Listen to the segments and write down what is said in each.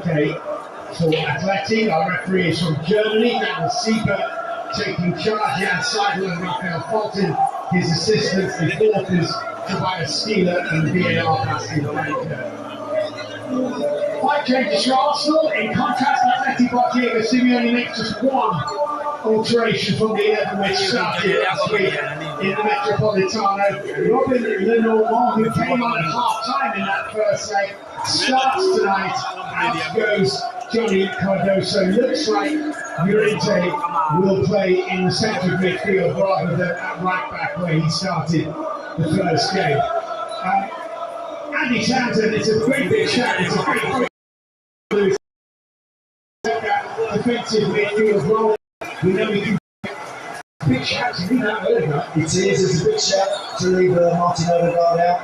Okay, for Athletic, our referee is from Germany, Dan Sieber taking charge, Jan Seidel and Raphael Fulton, his assistants, the fourth is Tobias Steeler and VAR passing Blanco. Fight changes for Arsenal. In contrast, Athletic got Diego Simeone makes just one alteration from the 11 which started last week in the Metropolitano. Robin Lenormand, who came on at half-time in that first leg, starts tonight. Out goes Johnny Cardoso. Looks like Llorente will play in the centre of midfield rather than at right back where he started the first game. Andy Townsend, it's a great big shot. It's a great defensive midfield role. We know we can. Big shout to leave that Odegaard. It is. It's a big shout to leave Martin Odegaard out.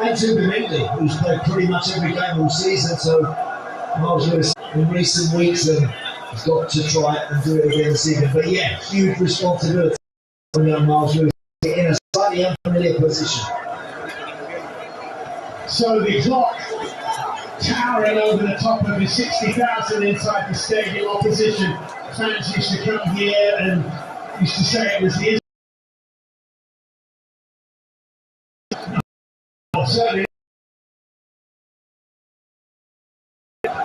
And to Mathenge, who's played pretty much every game all season. So Miles Lewis in recent weeks has got to try and do it again this season. But yeah, huge responsibility on young Miles Lewis in a slightly unfamiliar position. So the clock towering over the top of the 60,000 inside the stadium. Opposition fans used to come here and used to say it was the certainly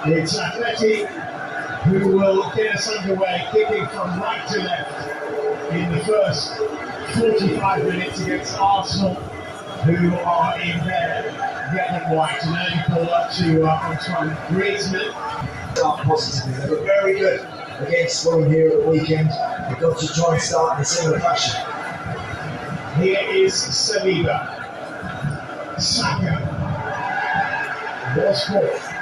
it's Athletic who will get us underway, kicking from right to left in the first 45 minutes against Arsenal, who are in their red and white. An early pull up to Antoine Griezmann. Start positively. They were very good against Fulham here at the weekend. They've got to try and start in a similar fashion. Here is Saliba. Saka was fourth,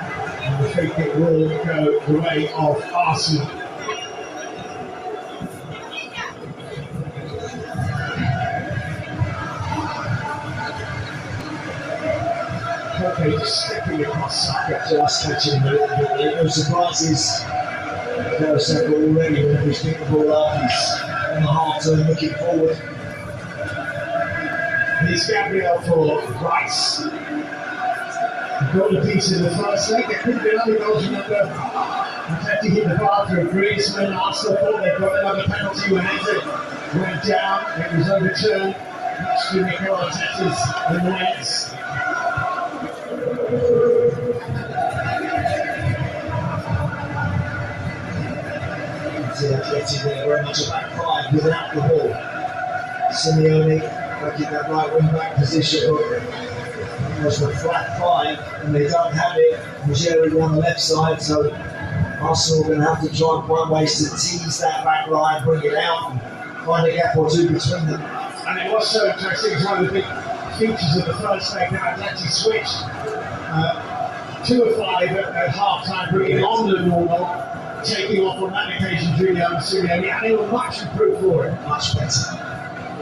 and the free kick will go the way of Arsenal. Okay, just stepping across Saka. Just catching him a little bit. No surprises. Saka already when he's picked the ball up. He's on the half turn looking forward. It's Gabriel for Rice. Got a piece in the first leg. There could be another goal, remember. Atleti hit the bar for Griezmann. Arsenal thought they'd got another penalty when it went down. It was overturned. Much to Mikel Arteta's annoyance. Atleti there very much a back five without the ball. Simeone back in that right wing back position, almost a flat five, and they don't have it. Majeri on the left side, so Arsenal are going to have to try and find ways to tease that back line, bring it out, and find a gap or two between them. And it was so interesting. It's one of the big features of the first leg. Now Atleti switched 2 of 5 at half time, bringing on the normal. Taking off on that occasion, Julian Simeone, and they were much improved for it. Much better.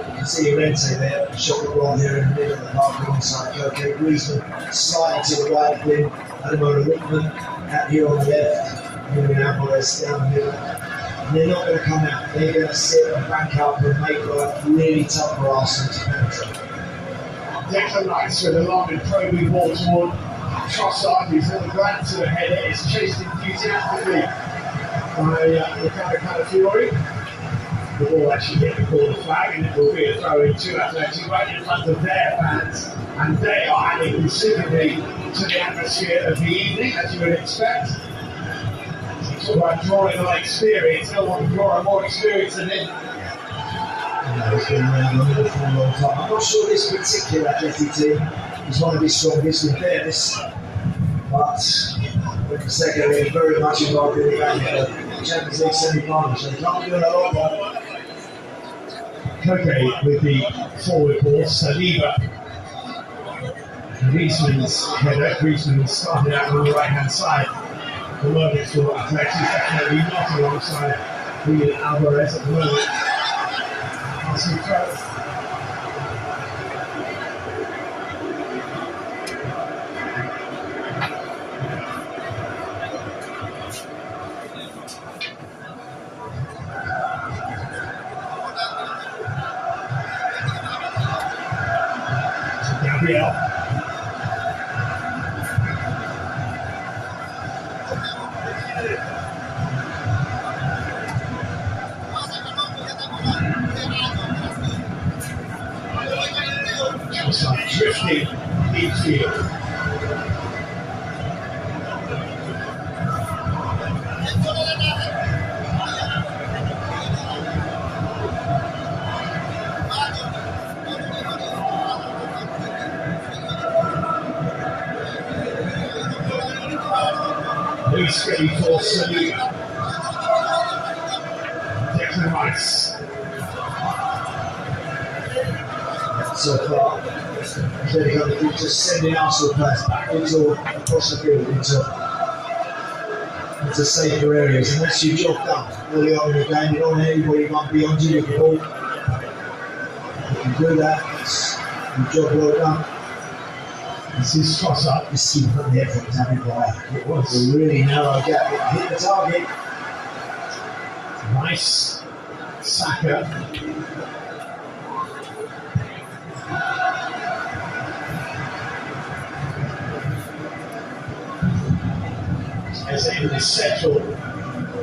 You can see Llorente there, shot the ball here in the middle of the park alongside Koke. Griezmann sliding to the right of him, Ademola Lookman out here on the left, moving Alvarez down the middle. And they're not going to come out, they're going to sit and bank up and make life really tough for Arsenal to penetrate. Declan Rice with a long and probing ball toward Trossard, who's at the glance to the header, is chased enthusiastically by Ricardo Calafiori. The ball actually hit the corner flag, and it will be a throw in to Atleti right in front of their fans, and they are adding considerably to the atmosphere of the evening, as you would expect. Talk about drawing on experience, no one can draw more experience than him. He's been around the middle for a long time. I'm not sure this particular Atleti team is one of his strongest in fairness, but Fonseca is very much involved in the game of the Champions League semi-final, so they can't do a lot more. Koke with the forward ball, Saliba. Griezmann's header. Griezmann started out on the right hand side. The moment for Atleti, definitely not alongside Julian Alvarez at the moment. Passing throw. Gabriel. Just like drifting midfield. He's ready for Sunny. Declan Rice. So far, they're going to be just sending Arsenal players backwards or across the field into safer areas, and that's your job done early on in the game. You don't want anybody run beyond you with the ball. If you do that, it's your job well done. This is cross up. This is from the effort to have it by. It was a really narrow gap. It hit the target. Nice. Saka. As in the settled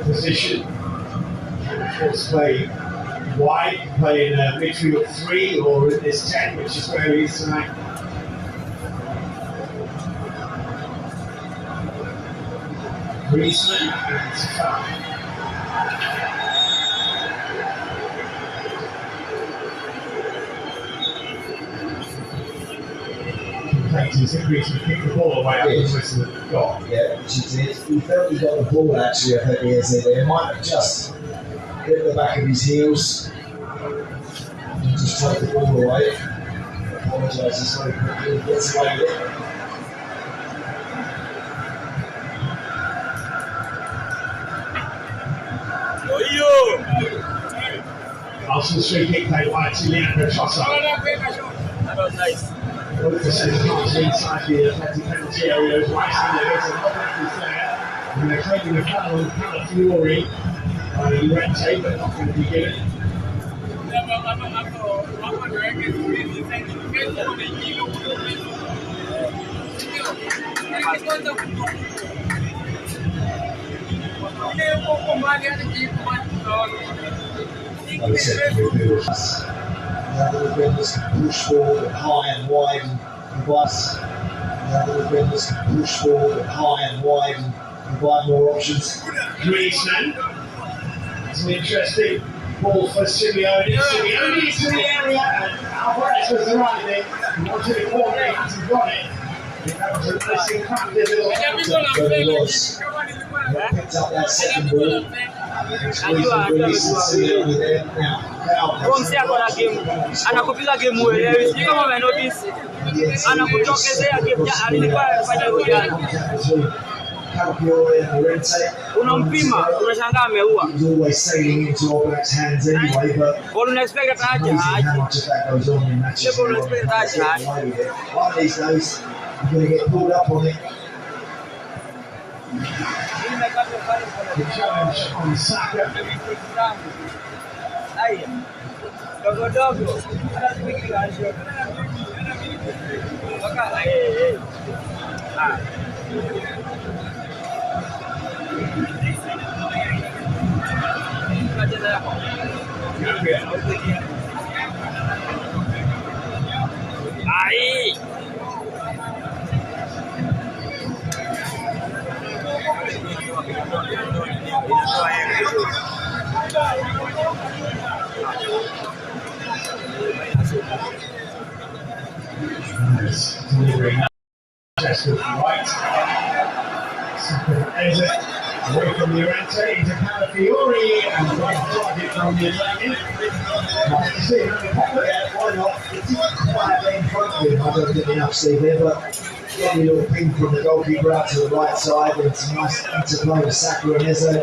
position. Can of course play wide, play in a midfield 3 or in this 10, which is where he is tonight. Griezmann and Farah. Complaints that Griezmann kicked the ball away after the whistle had gone. Yeah, which he did. He felt he got the ball actually, I think he is there. It might have just hit the back of his heels. Just take the ball away. Apologises very quickly. He gets away with it. Arsenal's free kick played wide to Leandro Trossard. That was nice. Both the centre halves inside the Athletic penalty area. Right in there is another referee there. And they're claiming a foul on Calafiori by Llorente, but not going to be given. Like I said, now the defenders can push forward and high and wide and provide. Now the defenders can push forward and high and wide and provide more options. Griezmann. It's an interesting ball for Simeone. Simeone to the area, and Alvarez was arriving. He wanted it corner, he hasn't got it. That was a nice and crafty little. Picked up that second ball. Anakupiga game uelewi, sijui kama umenotice. Anakutokezea game alikuwa anafanya ujana. Unampima, unashangaa ameua. He's always sailing into All Black's hands anyway, but Ball unexpect aje how much of that goes on in matches. One of these days, you're going to get pulled up on it. The challenge on Saka. Dogo. Aí. Delivering just with right. There's it away from Llorente into Calafiori and right target from the Atlantic. Yeah, why not? It's quite in front of him. I don't get enough Steve there, but lovely little ping from the goalkeeper out to the right side, and it's a nice interplay with Saka, and there's a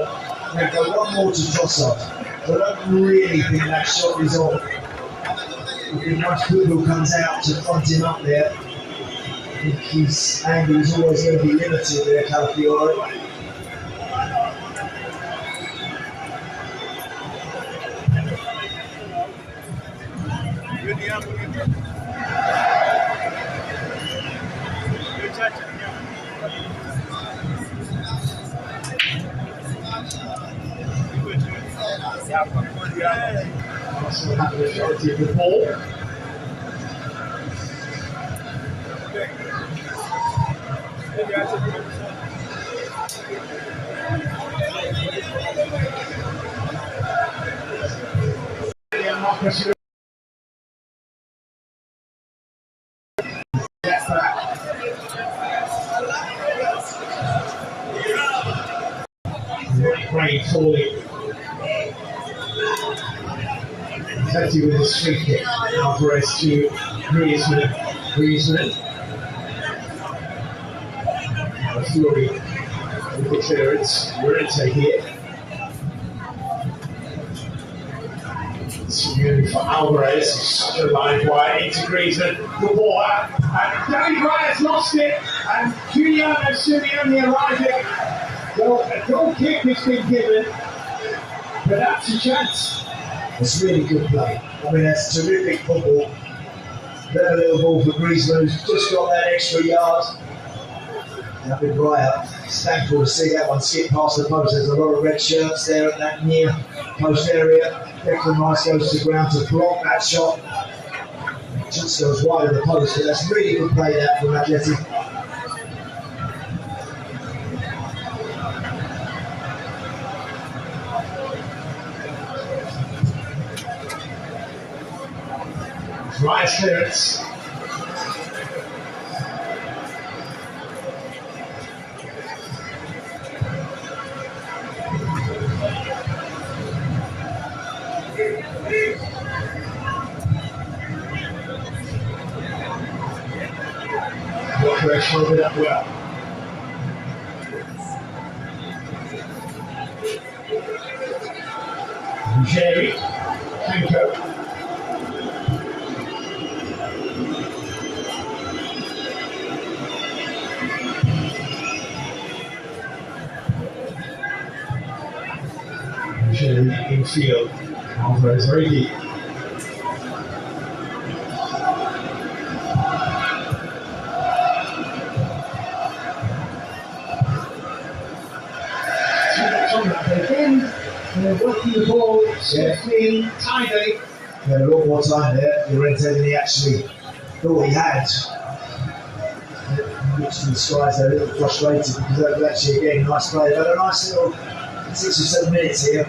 go one more to Trossard. I don't really think that shot is on. Once Poodle comes out to front him up there, I think his angle is always going to be limited there, Calafiori. Arsenal have the majority of the ball. Great falling. Teddy with his free kick. Alvarez to Griezmann. Fury with the clearance. Llorente here. Simeone for Alvarez. Such a line wide into Griezmann. The ball out. And David Raya's lost it. And Giuliano Simeone arriving. Well, a goal kick has been given, but that's a chance. It's really good play. I mean, that's terrific football. Very little ball for Griezmann, who's just got that extra yard. David Raya, it's thankful to see that one skip past the post. There's a lot of red shirts there at that near post area. Declan Rice goes to ground to block that shot. Just goes wide of the post, but that's really good play there from Atleti. Rice clearance. Walker showed it up well. Jerry, Kenko. Infield, Alvarez very deep. Again, they're working the ball swiftly, tidy. He had a lot more time there. Llorente than he actually thought he had. He looks to the skies, they're a little frustrated because that was actually again a nice play. They've had a nice little 6 or 7 minutes here.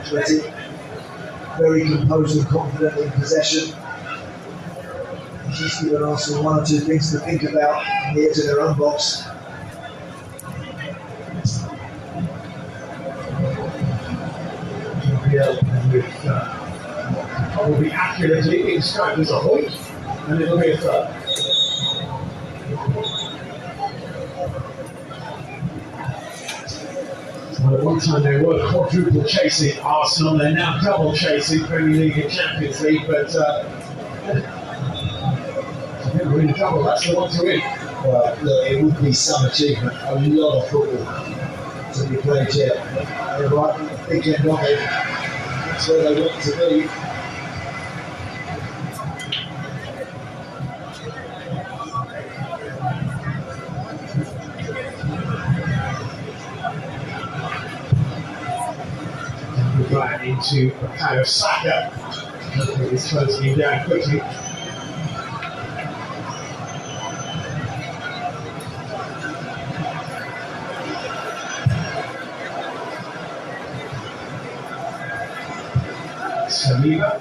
Athletic, very composed and confident in possession. Just given Arsenal 1 or 2 things to think about on the edge of their own box. With probably accurately being described as a hoik, and it'll be a throw. Well, at one time they were quadruple chasing Arsenal, they're now double chasing Premier League and Champions League, but if we're in trouble, that's the one to win. Well, look, it would be some achievement, a lot of football to be played here. They're right at the big end of it, that's where they want to be. Right into Bukayo Saka. Hopefully he's closing him down quickly. Saliba.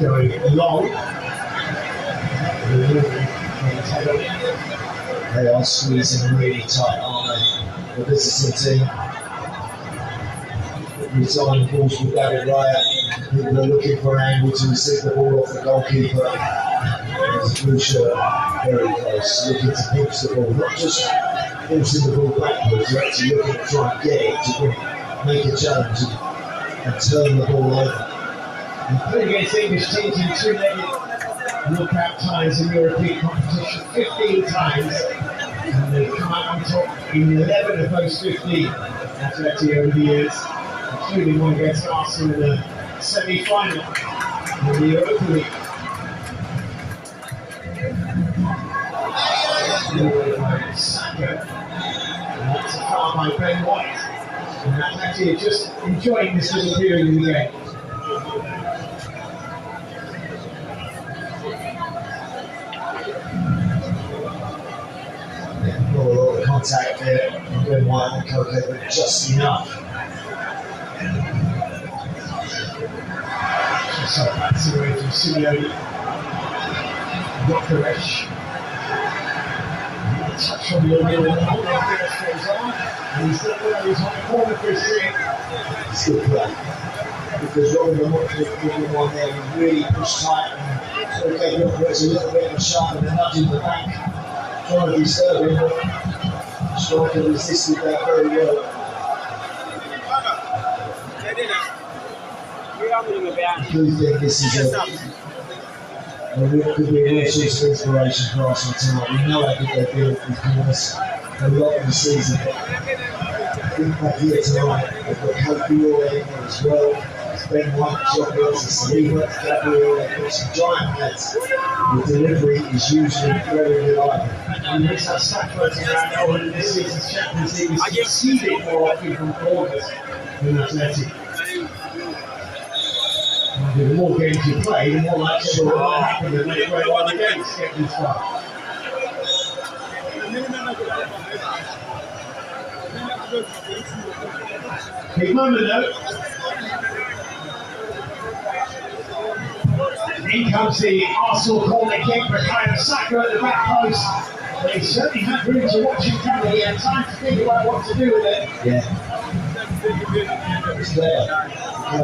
Going long. They are squeezing really tight, aren't they? The visiting team. Resigning balls with David Raya. People are looking for an angle to receive the ball off the goalkeeper. There's a blue shirt, very close, looking to pinch the ball, not just forcing the ball backwards, they're actually looking to try and get it, to make a challenge and turn the ball over. And playing against English teams in 2-legged knockout ties in European competition 15 times, and they've come out on top in 11 of those 15 Atleti over the years. including one against Arsenal in the semi-final in the Europa League. Saka. And that's a foul by Ben White. And Mathenge just enjoying this little period of the game. Not a lot of contact there. Ben White and Coco, but just enough. So that's away from Simeone. Gokaresh. Touch on the middle, and he's still there, he's on the corner for his team. Still play. Because Robin the one there was really pushed tight and okay, Gokaresh a little bit of a shot and a nudge in the back. Trying to disturb him, but Striker resisted that very well. I do think this is could be a real source of inspiration for Arsenal tonight. We know how good they feel with corners a lot of the season. I think back here tonight, they've got Kofi all in there as well. It's Ben White, Joffrey, Saliba, Gabriel, they've got some giant heads. The delivery is usually very reliable. And makes that sacrificing around Owen in this season's Champions League is succeeding more often from corners than Athletic. The more games you play, the more likely it will happen that they play one against get this far. Big moment though. In comes the Arsenal corner kick for Saka at the back post. But he certainly had room to watch him coming. He had time to think about what to do with it. Yeah. It's there.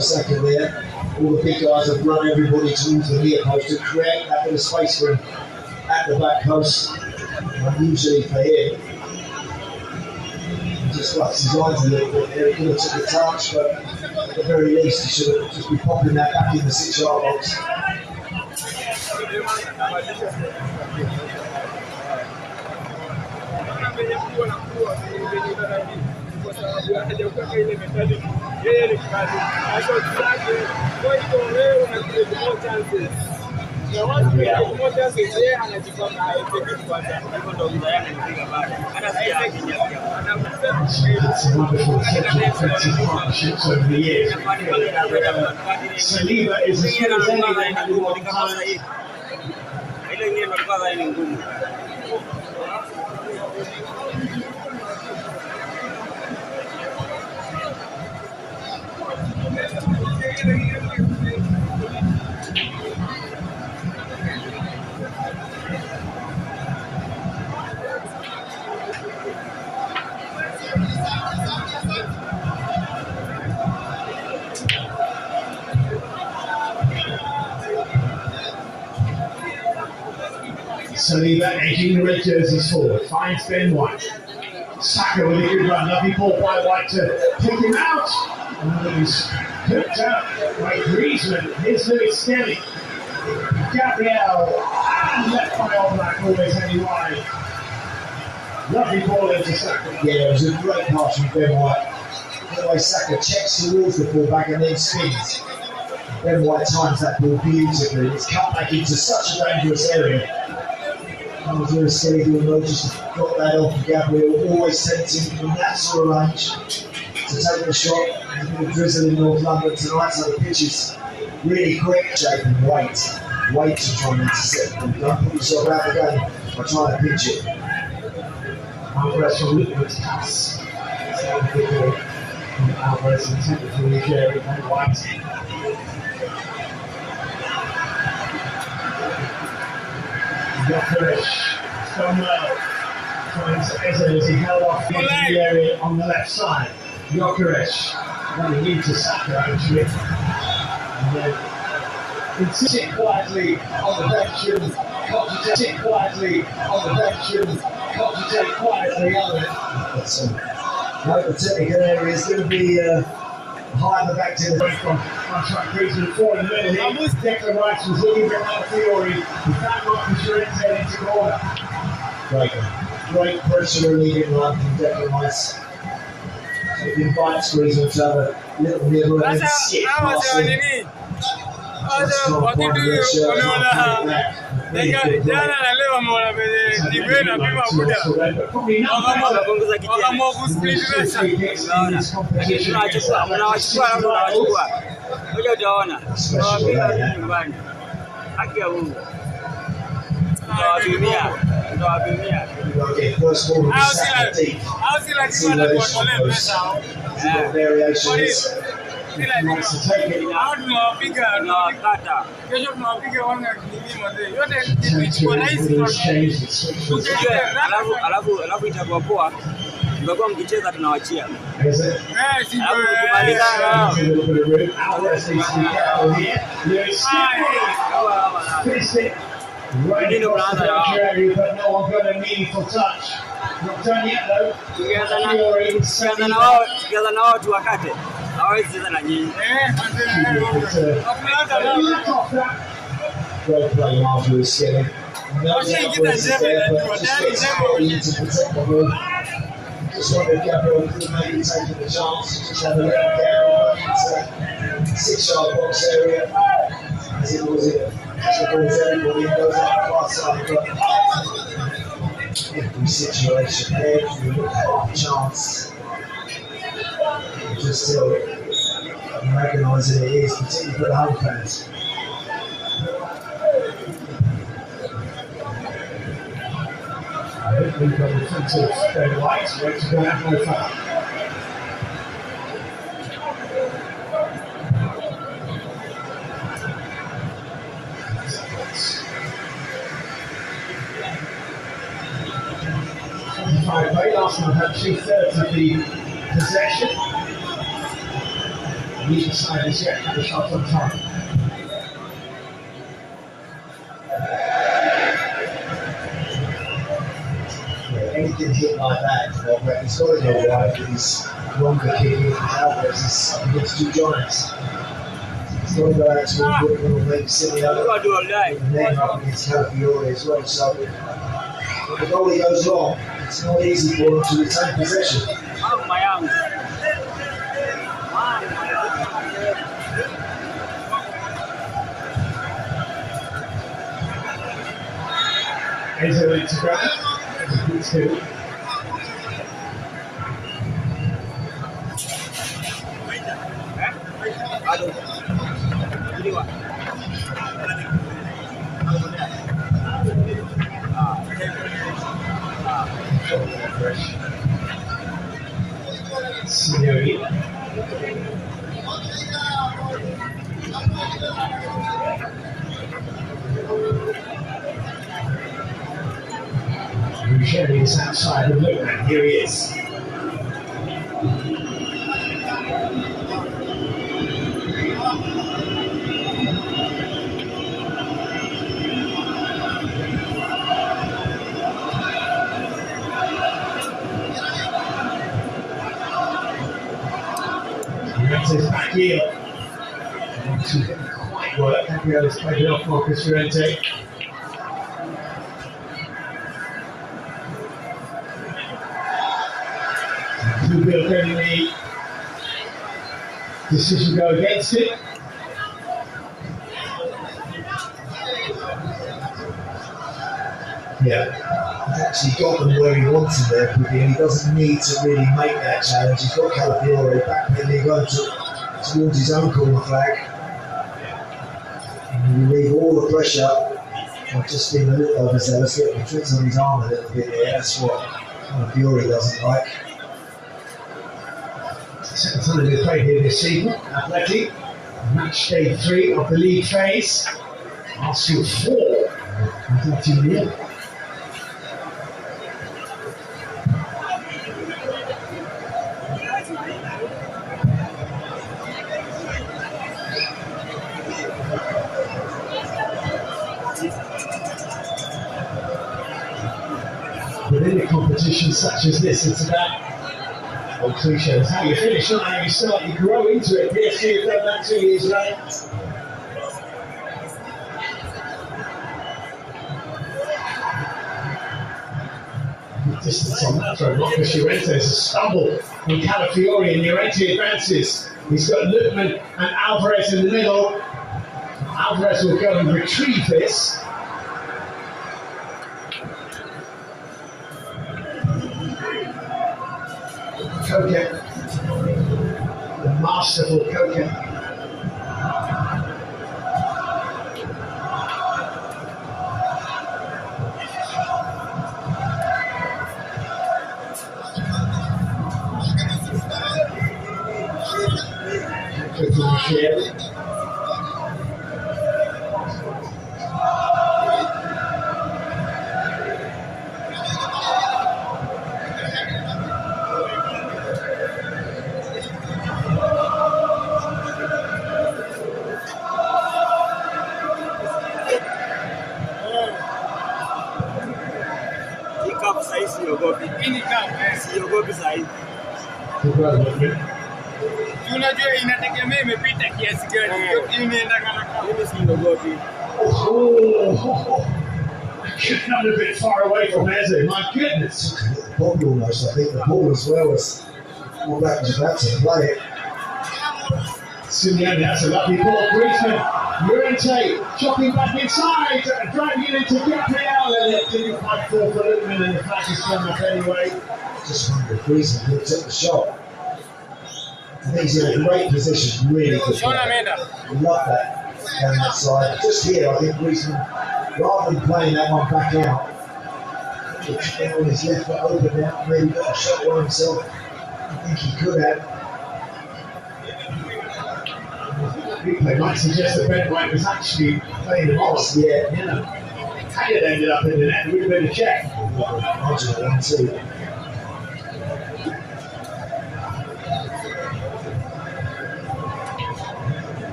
Saka there. All the big guys have run everybody towards the near post to create that bit of space for him at the back post. Unusually for him, he just fluffs his lines a little bit there. He could have took a touch, but at the very least, he should have just been popping that back in the 6-yard box. That's a wonderful central defensive partnerships over the years. Saliba is as good as anyone who wants time. Saliba edging the red jerseys forward, finds Ben White. Saka with a good run, lovely ball by White to pick him out. And he's picked up by Griezmann. Here's Lewis Skelly. Gabriel, and left by Oblak, always heading wide. Lovely ball into Saka. Yeah, it was a great pass from Ben White. The way Saka checks towards the ball and then spins. Ben White times that ball beautifully. It's cut back into such a dangerous area. I was very scared he'll know just got that off Gabriel, always tempting from that sort of range to take the shot. There's a bit of drizzle in North London tonight, so the pitch is really quick. Shape and wait to try and intercept them. Don't put yourself out of the game by trying to pitch it. Alvarez from Liquid's pass. Alvarez intended for Nigeria and White. Gokaresh from finds Eze as he held off the area on the left side. Gokaresh running into Saka actually. And then sit quietly on the bench and concentrate quietly on the bench and concentrate quietly on it. No, the technical area is going to be high in the back to the from contract Griezmann 4 in the middle here. Declan Rice was looking for Fiore. He found Marcus Llorente into corner. Great pressure relieving run from Declan Rice. So it invites Griezmann to have a little nibble and then Sasa skip hawa past sema him. nini? Just Sasa can't find wakitu the shirt, wameona can't get back. Really good jana break. na leo wameona vile TV na pima muda. Wakaamua kusplit race. Unaona? Lakini tunachukua, mnawachukua au tunawachukua. Ngoja utaona. Tunawapiga nyumbani. Haki ya Mungu. Tutawapimia. Okay, first ball of the second deep. See where this one goes. What variations. He wants to take it. Tunawakata. Alafu itakuwa poa. Mtakuwa mkicheza tunawachia. Is it? Alafu kumaliza A little bit of room. Let's see some cattle here. Lewis finished it right across the boundary area, but no one got a meaningful touch. Not done yet though. tukianza na wao tuwakate. Hawezi cheza na nyinyi. Great play, Marvelous getting. Just wondered Gabriel could maybe taking the chance, just have a look down into 6-yard box area. As it was it supports everybody and goes out the far side, but every situation there, if you look at the chance, just still recognising it is, particularly for the home fans. I think we've got the defensive very light, so it's going to have no foul. Play. Arsenal had 2/3 of the possession. Neither side has yet had a shot on target. Anything hit like that, well, he's got to go wide with his longer kick in. Alvarez is up against two giants. He's got to go out to a little maybe Simeo and then up against Calafiore as well. So if the goalie goes long, it's not easy for him to retain possession. Is it ready to grab? It's good. Ruggeri is outside of Luton. Here he is. Llorente's back here. Didn't quite work. Gabriel's played it off Marcus Llorente. Bluebill getting the decision go against it. Yeah, he's actually got them where he wants them there, and he doesn't need to really make that challenge. He's got Calafiore back there going towards his own corner flag. And you leave all the pressure. I've just been a little overzealous, getting the tricks on his arm a little bit there. That's what Calafiore doesn't like. Second time they played here this season. Athletic, match day 3 of the league phase. Arsenal 4, Athletic 0. Within a competition such as this, it's about old cliches, how you finish, not how you start, you grow into it. PSG have done that 2 years later. Distance on that throw, Marcus Llorente is a stumble from Calafiore, and Llorente advances. He's got Lukman and Alvarez in the middle. Alvarez will go and retrieve this. Koken, the masterful Koken. Coming a bit far away from Mathenge, my goodness. The ball almost, I think the ball as well as all that was about to play it. Simeone, that's a lovely ball. Griezmann, Llorente, chopping back inside, driving it into Gabriel, and it didn't quite fall for Lukman, and the flag is thrown up anyway. Just wonder if Griezmann looked at the shot. I think he's in a great position, really good play. I love that down that side. Just here, I think Griezmann, rather than playing that one back out, it's on his left foot open now, maybe got a shot by himself. I think he could have. Replay might suggest that Ben White was actually playing the ball. Yeah. You know, had it ended up in the net, it would have been a check. Marginal 1-2.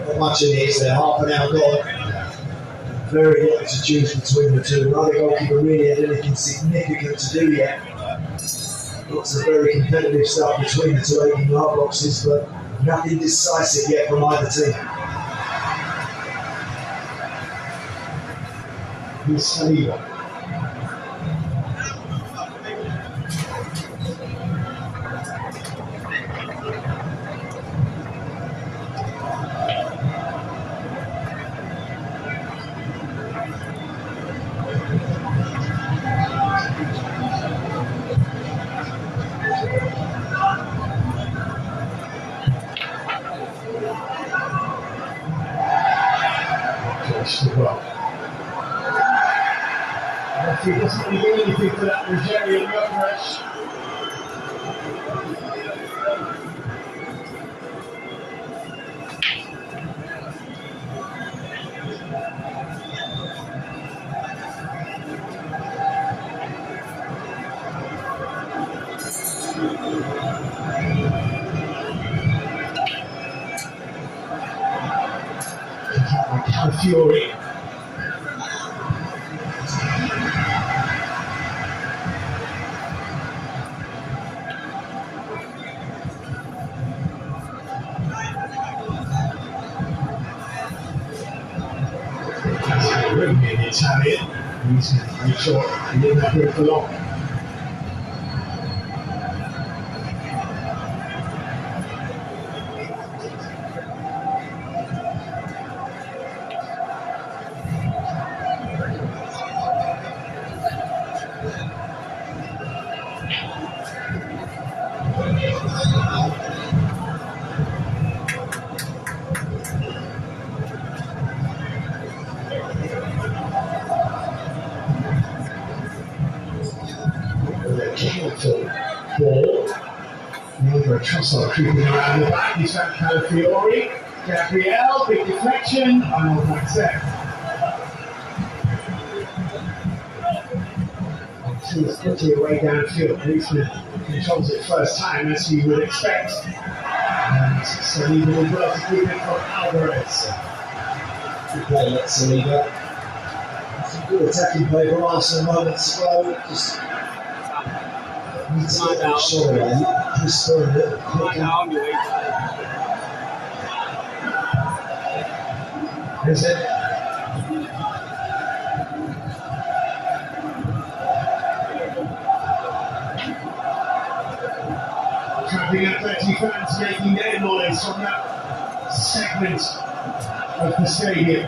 Not much in here, so half an hour gone. Very little to choose between the two. Neither goalkeeper really had anything significant to do yet. Lots of very competitive stuff between the two 18-yard boxes, but nothing decisive yet from either team. Here's Saliba. Well. He doesn't really do anything for that Nigerian young rush. Fury. Really the Italian. He's very short. He didn't have it for long. Ball. Neither Trossard creeping around the back. He's found Calafiori. Gabriel, big deflection. Arnold Mathenge. He's putting it way downfield. Griezmann controls it first time, as you would expect. And Saliba will work to keep it from Alvarez. Good play, that's Saliba. Some good attacking play from Arsenal moments ago. Just needs to get that shot away. Just throwing it quicker. Is it? Trapping up 30 fans making their noise from that segment of the stadium.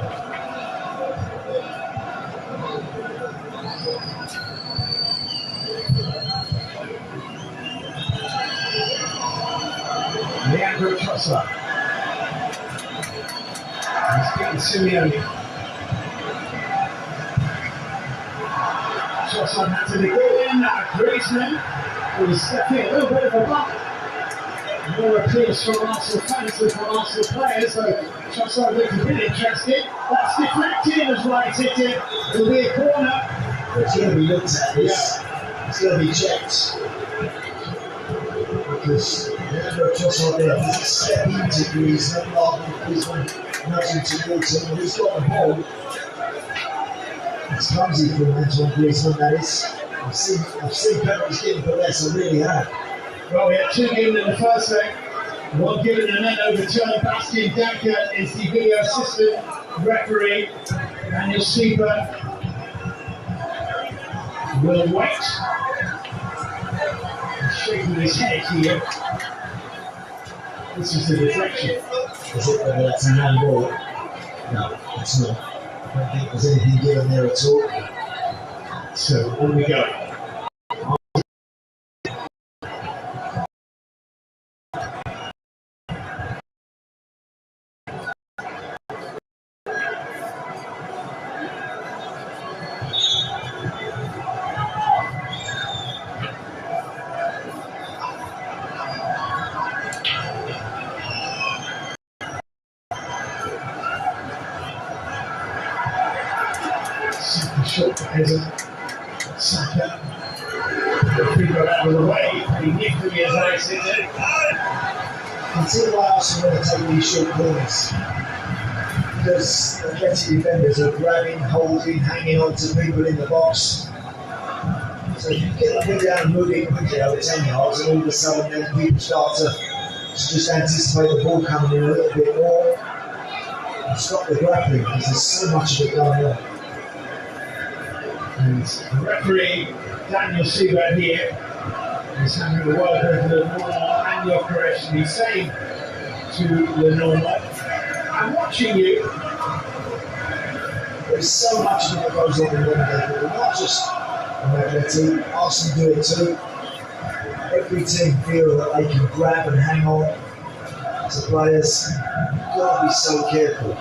Leandro Trossard. He's beaten Simeone. Trossard had to go in. Griezmann will step in. A little bit of a bump. More appeals from Arsenal fans than from Arsenal players, so Trossard looks a bit interested. That's deflected as Wright hit it. It'll be a corner. It's going to be looked at this. Yeah. It's going to be checked. Because Leandro Trossard there doesn't step into Griezmann rather than Griezmann nudging towards him. He's got the ball. It's clumsy from Antoine Griezmann, that is. I've seen penalties given for this, I really have. Well, we had two given in the first leg, one given and then overturned. Bastian Danker is the video assistant referee. Daniel Sieber will wait. He's shaking his head here. This is the deflection. Is it whether that's a handball? No, it's not. I don't think there's anything given there at all. So, on we go. Shot for Heather. Saka. The free got out of the way. He nicked me as I sit there. I can see why Arsenal want to take these short corners. Because the Atleti defenders are grabbing, holding, hanging on to people in the box. So if you get the ball down and move it quickly over 10 yards, and all of a sudden then people start to just anticipate the ball coming in a little bit more and stop the grappling because there's so much of it going on. And the referee, Daniel Sieber here, is having a word over the normal and your correction. He's saying to the normal, I'm watching you. There's so much that goes on in one day, not just Atleti, Arsenal do it too. Every team feel that they can grab and hang on to players. You've got to be so careful.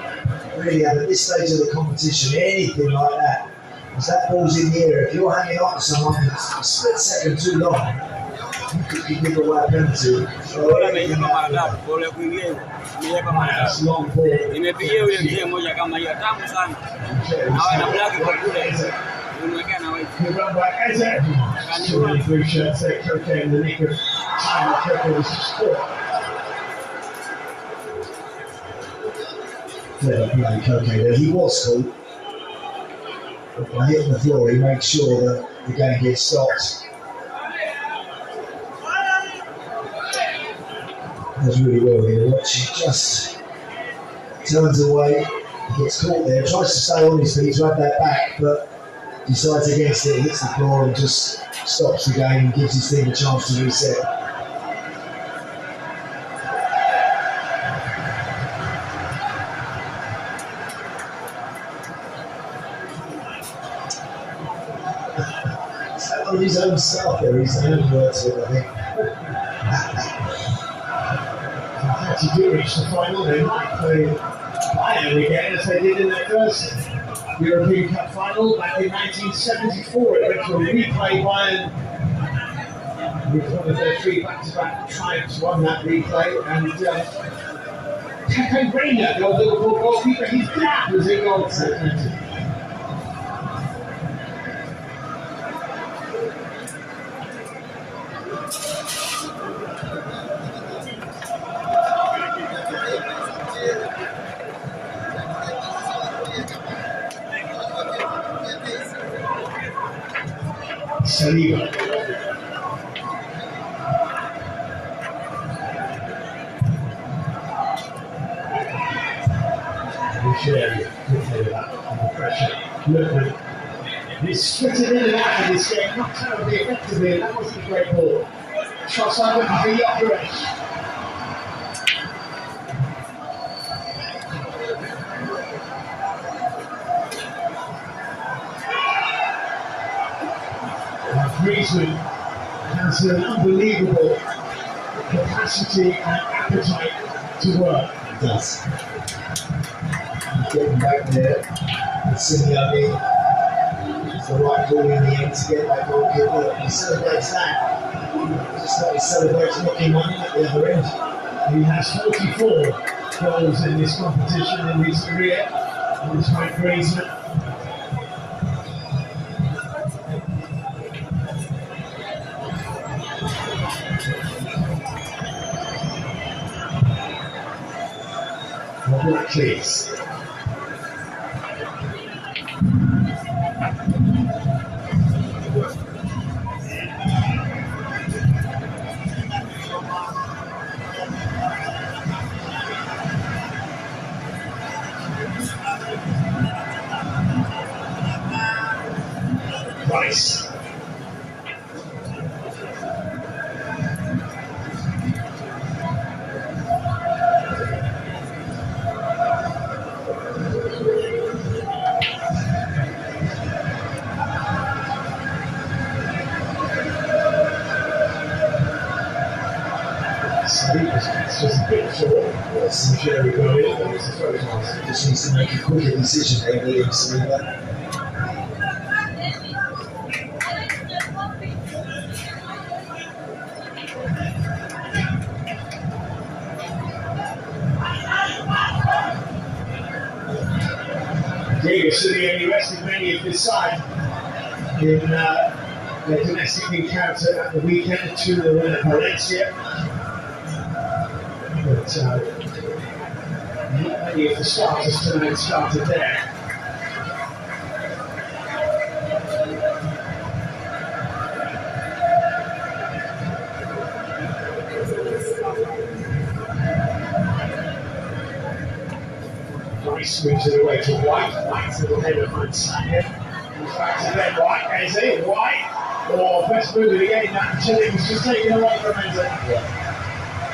Really, at this stage of the competition, anything like that, as that ball's in the air, if you're hanging on to someone a split second too long, you could give away a penalty. So, That's long ball. Nimepigia yule mzee mmoja kama hiyo tamu sana. Hawa na black kwa kule. Nimewekea na white. Good run by Eze. Shooting blue shirt, say Koke in the nick of time. Koke was scored. Clever play, Koke there. He was called. But by hitting the floor, he makes sure that the game gets stopped. Does really well here. Watch, he just turns away, he gets caught there, tries to stay on his feet to have that back, but decides against it, hits the floor and just stops the game and gives his team a chance to reset. On his own stuff there, his own words with, I think. If they do reach the final, they might play Bayern again as they did in their first European Cup final back in 1974. It went to a replay. Bayern, with one of their three back-to-back triumphs, won that replay. And Pepe Reina, the old Liverpool goalkeeper, his dad was in goal for Atleti. Saliba. Michelle, quickly that under pressure. Lookman. He's switching in and out of this game, not terribly effectively, and that wasn't a great ball. Shots over for Jokovic. Griezmann has an unbelievable capacity and appetite to work. He does. Getting back there, and Simeone, it's the right call in the end to get that goal kick. Look, he celebrates that. Just like he celebrates knocking one in at the other end. He has 44 goals in this competition in his career. And it's by Griezmann. Black please. Rice. It's just a bit short. Some Jerry going, but it's a very nice. He just needs to make a quicker decision there, William Saliba. Diego Simeone rested many of this side in their domestic encounter at the weekend, 2-0 in Valencia. But many of the starters tonight started there. Rice moves it away to White. White's little header finds Saka. Moves back to Ben White. Is it White? Or best move it again. That Chile was just taken away from him.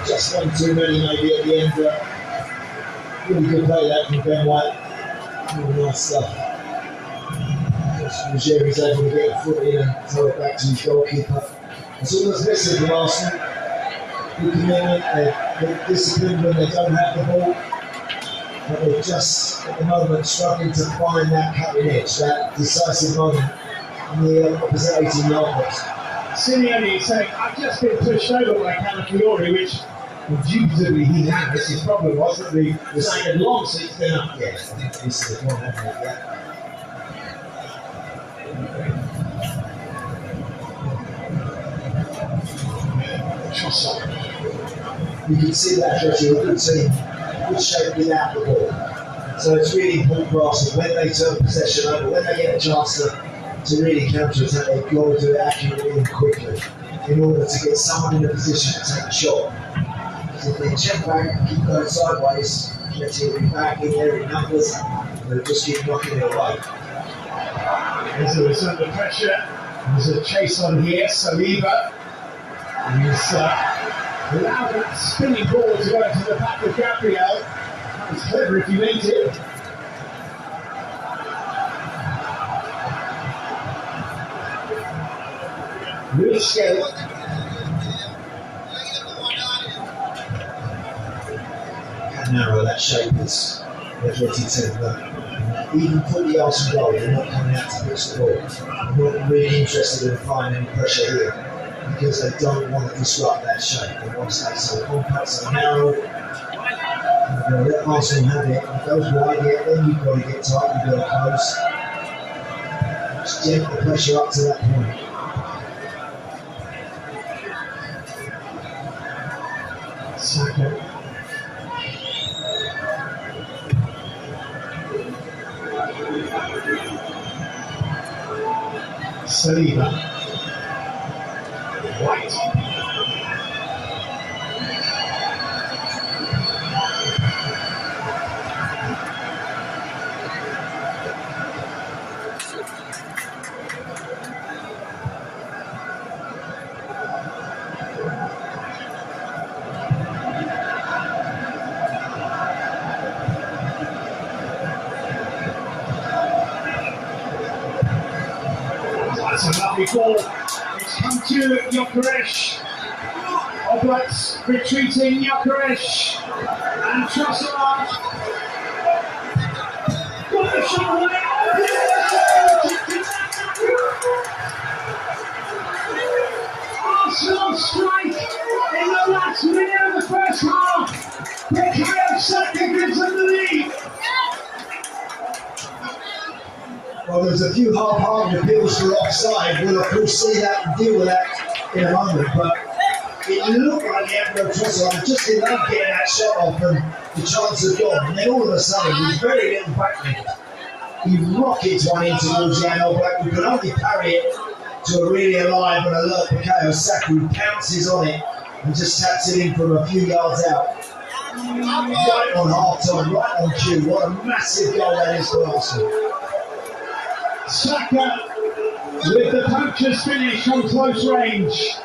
Just one too many maybe at the end, but really good play that from Ben White. Really nice stuff. Ruggieri's able to get a foot in and throw it back to his goalkeeper. That's all that's missing from Arsenal. Good commitment, they're disciplined when they don't have the ball, but they're just at the moment struggling to find that cutting edge, that decisive moment in the opposite 18-yard box. Simeone is saying, I've just been pushed over by Calafiori, which indubitably he has. His problem was that the side had long since been up. Yeah, I think this is the one, hasn't it? Yeah. You can see that Atleti are a good team, good shape without the ball. So it's really important for Arsenal when they turn possession over, when they get a chance to really counter-attack, they've got to do it accurately and quickly in order to get someone in a position to take a shot. Because if they check back, keep going sideways, Atleti will be back in there in numbers, and they'll just keep knocking it away. As it's under pressure, there's a chase on here, Saliba. He's allowed that spinning ball to go to the back of Gabriel. That was clever if you meant it. Really scary. How narrow that shape is, Atleti team, but even for the Arsenal goal, they're not coming out to pitch the ball. They're not really interested in applying any pressure here because they don't want to disrupt that shape. They want to stay so compact, so narrow. They'll let Arsenal have it. If it goes wide here, then you've got to get tight, you've got to close. Just get the pressure up to that point. Saka. Saliba. White. lovely ball. It's come to Gyökeres. Oblaks retreating Gyökeres. And Trossard. Got the shot away. Arsenal strike in the last minute of the first half. Bukayo Saka gives them the lead. Well, there's a few half-hearted appeals for offside. We'll of course see that and deal with that in a moment, but it looked like Leandro Trossard just enough getting that shot off and the chance had gone. And then all of a sudden, with very little backing, he rockets one in towards Jan Oblak, who can only parry it to a really alive and alert Bukayo Saka, who pounces on it and just taps it in from a few yards out. Right on half-time, right on cue. What a massive goal that is for Arsenal. Saka with the poacher's finish from close range.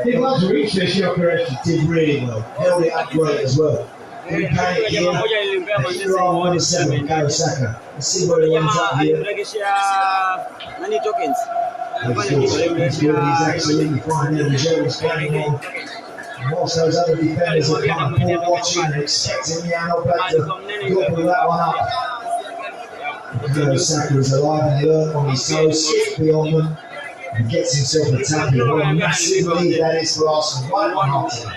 Did well to reach this, Gyökeres. Did really well. Held it up great as well. We panic here. Let's do our -7, Bukayo Saka. Let's see where he ends up here. He's absolutely fine there. Nigel's going on. And whilst those other defenders are kind of poor watching and expecting Jan Oblak to gobble that one up. Bukayo Saka is alive and alert on his toes, skips beyond them, and gets himself a tackle. What a massive lead that is for Arsenal. Right on half-time.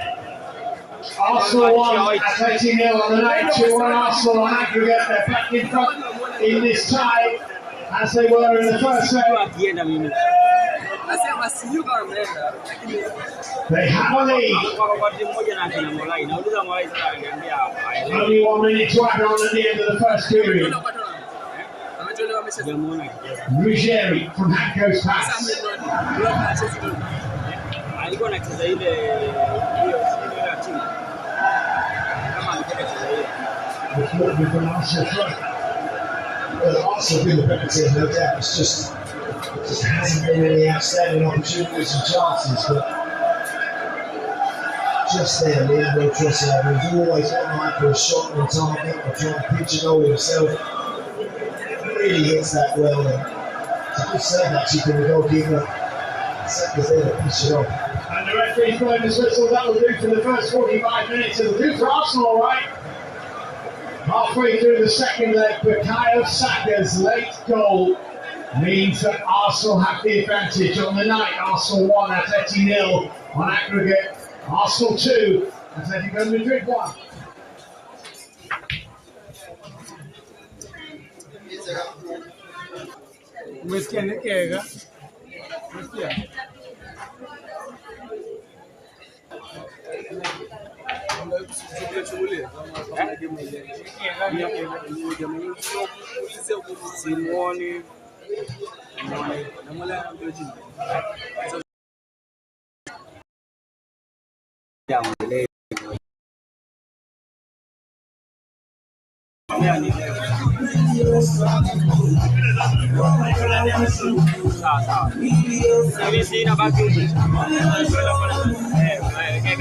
Arsenal 1, Atleti 0 on the night, 2-1 Arsenal on aggregate. They're back in front in this tie as they were in the first leg. They have a lead. Only 1 minute to add on at the end of the first period. Ruggieri from Hanko's pass. From Arsenal front. Well, Arsenal have been the better team, no doubt. It just hasn't been any outstanding opportunities and chances, but just there, Leandro Trossard, who's always got an eye for a shot on target or trying to pigeonhole himself, really hits that well. And it's a good save actually from the goalkeeper. Saka's there to pitch it off. And the referee's blowing his whistle. That will do for the first 45 minutes. It'll do for Arsenal, all right. Halfway through the second leg, Bukayo Saka's late goal means that Arsenal have the advantage on the night. Arsenal 1, Atleti 0 on aggregate. Arsenal 2, Atletico Madrid 1.